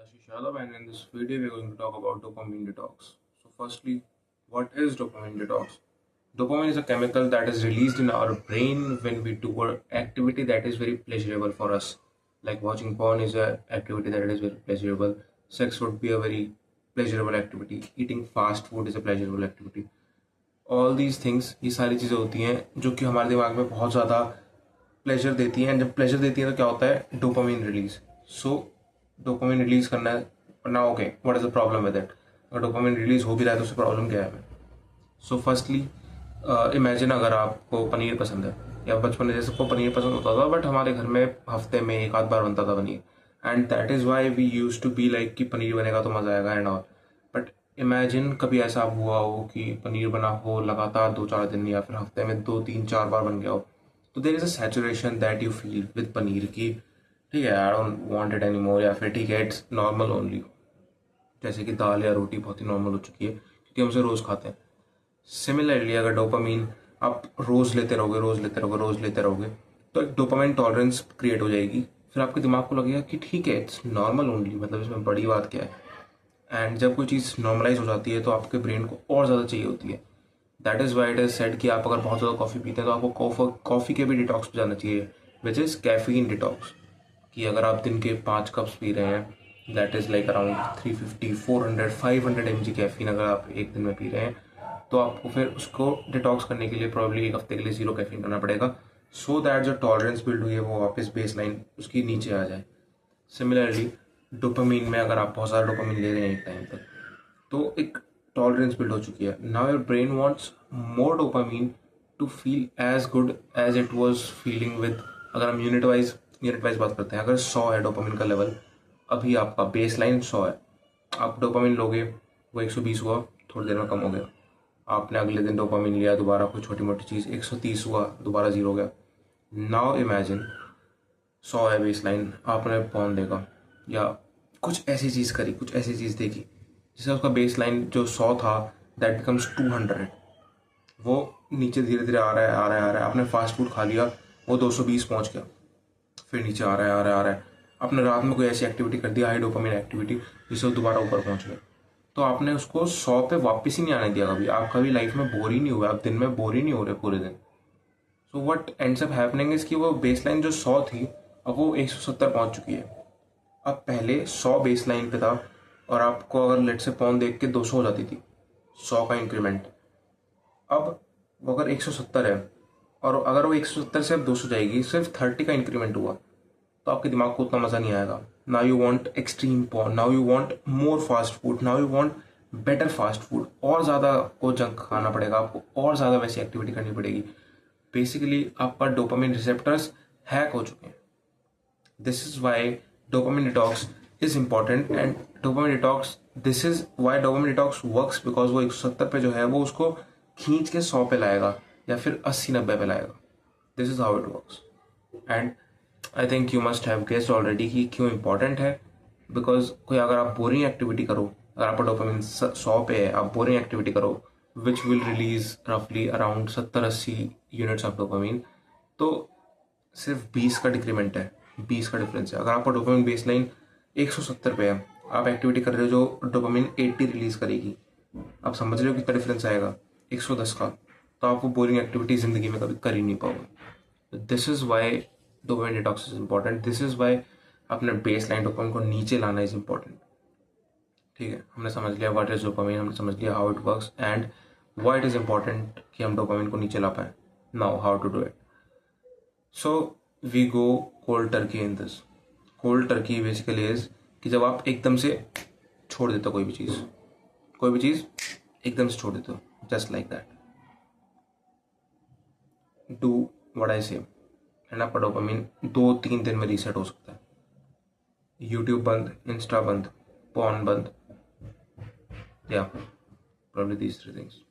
Ashish Yadav, and in this video, we're going to talk about dopamine detox. So, firstly, what is dopamine detox? Dopamine is a chemical that is released in our brain when we do an activity that is very pleasurable for us. Like watching porn is an activity that is very pleasurable. Sex would be a very pleasurable activity. Eating fast food is a pleasurable activity. All these things, ये सारी चीज़ें होती हैं जो कि हमारे दिमाग में बहुत ज़्यादा प्लेजर देती हैं. जब प्लेजर देती हैं तो क्या होता है? Dopamine release. So dopamine release करना है. ना okay, what is the problem with it? अगर डोपामिन रिलीज हो भी रहा है तो उससे प्रॉब्लम क्या है? सो फर्स्टली इमेजिन अगर आपको पनीर पसंद है, या बचपन में जैसे को पनीर पसंद होता था, बट हमारे घर में हफ्ते में एक आध बार बनता था paneer, and that is why we use to be like कि पनीर बनेगा तो मज़ा आएगा एंड ऑल. बट इमेजिन कभी ऐसा हुआ हो कि पनीर बना हो लगातार 2-4 दिन, या फिर हफ्ते में 2-3-4 बार बन गया हो, तो there is a saturation that you feel with paneer की ठीक है, I don't want it any more, या फिर ठीक है इट्स नॉर्मल ओनली. जैसे कि दाल या रोटी बहुत ही नॉर्मल हो चुकी है क्योंकि हम उसे रोज़ खाते हैं. सिमिलरली अगर डोपामीन आप रोज़ लेते रहोगे, रोज़ लेते रहोगे, तो एक डोपामाइन टॉलरेंस क्रिएट हो जाएगी. फिर आपके दिमाग को लगेगा कि ठीक है इट्स नॉर्मल ओनली, मतलब इसमें बड़ी बात क्या है. एंड जब कोई चीज़ नॉर्मलाइज हो जाती है तो आपके ब्रेन को और ज़्यादा चाहिए होती है. That is why it is said कि आप अगर बहुत ज़्यादा कॉफ़ी पीते हैं तो आपको कॉफ़ी के भी डिटॉक्स पे जाना चाहिए, विच इज़ कैफीन डिटॉक्स. कि अगर आप दिन के 5 कप्स पी रहे हैं, that is like around 350, 400, 500 mg caffeine अगर आप एक दिन में पी रहे हैं, तो आपको फिर उसको डिटॉक्स करने के लिए प्रॉब्ली एक हफ्ते के लिए 0 कैफीन करना पड़ेगा, सो दैट जो टॉलरेंस बिल्ड हुई है वो वापस बेस लाइन उसकी नीचे आ जाए. सिमिलरली डोपामीन में अगर आप बहुत सारा डोपामीन ले रहे हैं एक टाइम तक, तो एक टॉलरेंस बिल्ड हो चुकी है. Now your brain wants more dopamine to feel as good as it was feeling with. अगर हम यूनिट वाइज बात करते हैं, अगर 100 है डोपामिन का लेवल, अभी आपका बेस लाइन 100 है, आप डोपामिन लोगे वो 120 हुआ, थोड़ी देर में कम हो गया. आपने अगले दिन डोपामिन लिया, दोबारा कोई छोटी मोटी चीज़ 130 हुआ, दोबारा 0 हो गया. नाउ इमेजिन 100 है बेस लाइन, आपने पॉन देखा या कुछ ऐसी चीज़ करी, कुछ ऐसी चीज़ देखी जिससे उसका बेस लाइन जो 100 था दैट बिकम्स 200. वो नीचे धीरे धीरे आ रहा है. आपने फास्ट फूड खा लिया, वो 220 पहुंच गया, फिर नीचे आ रहा है. आपने रात में कोई ऐसी एक्टिविटी कर दी, हाई डोपामिन एक्टिविटी, जिससे वो दोबारा ऊपर पहुंच गया, तो आपने उसको 100 पे वापस ही नहीं आने दिया कभी. आप कभी लाइफ में बोर ही नहीं हुए, आप दिन में बोर ही नहीं हो रहे पूरे दिन. So what ends up happening is कि वो बेस लाइन जो 100 थी, अब वो 170 पहुंच चुकी है. अब पहले 100 बेस लाइन पे था, और आपको अगर लेट से पॉन देख के 200 हो जाती थी, 100 का इंक्रीमेंट. अब वो अगर 170 है, और अगर वो 170 से अब 200 जाएगी, सिर्फ 30 का इंक्रीमेंट हुआ, तो आपके दिमाग को उतना मज़ा नहीं आएगा. Now you want extreme porn, now you want more fast food, now you want better fast food. और ज़्यादा को जंक खाना पड़ेगा आपको, और ज़्यादा वैसी एक्टिविटी करनी पड़ेगी. बेसिकली आपका डोपामिन रिसेप्टर्स हैक हो चुके हैं. This is why dopamine detox is important. And dopamine detox, this is why dopamine detox works, because वो 170 पे जो है वो उसको खींच के 100 पे लाएगा, या फिर 80-90 पे लाएगा. This is how it works. And I think you must have guessed already कि क्यों इंपॉर्टेंट है. बिकॉज कोई अगर आप बोरिंग एक्टिविटी करो, अगर आपका डोपामिन 100 पे है, आप बोरिंग एक्टिविटी करो विच विल रिलीज रफली अराउंड 70-80 यूनिट्स ऑफ डोपामिन, तो सिर्फ 20 का डिक्रीमेंट है, 20 का डिफरेंस है. अगर आपका डोपामिन बेस लाइन 170 पे है, आप एक्टिविटी कर रहे हो जो डोपामिन 80 रिलीज करेगी, आप समझ रहे हो कितना डिफरेंस आएगा 110 का. तो आप वो बोरिंग एक्टिविटी जिंदगी में कभी कर ही नहीं पाओगे. This is why dopamine detox is important. This is why अपने बेस लाइन डोपामिन को नीचे लाना इज इंपॉर्टेंट. ठीक है, हमने समझ लिया व्हाट इज डोपामिन, हमने समझ लिया how it works, and why it is important कि हम डोपामिन को नीचे ला पाए. Now how to do it. So we go cold turkey in this. Cold turkey basically is कि जब आप एकदम से छोड़ देते हो कोई भी चीज़ एकदम से छोड़ देते हो, just like that, do what I से, एंड आपका डोपामिन 2-3 दिन में रीसेट हो सकता है. यूट्यूब बंद, इंस्टा बंद, पॉर्न बंद, या प्रॉब्ली दीज 3 थिंग्स.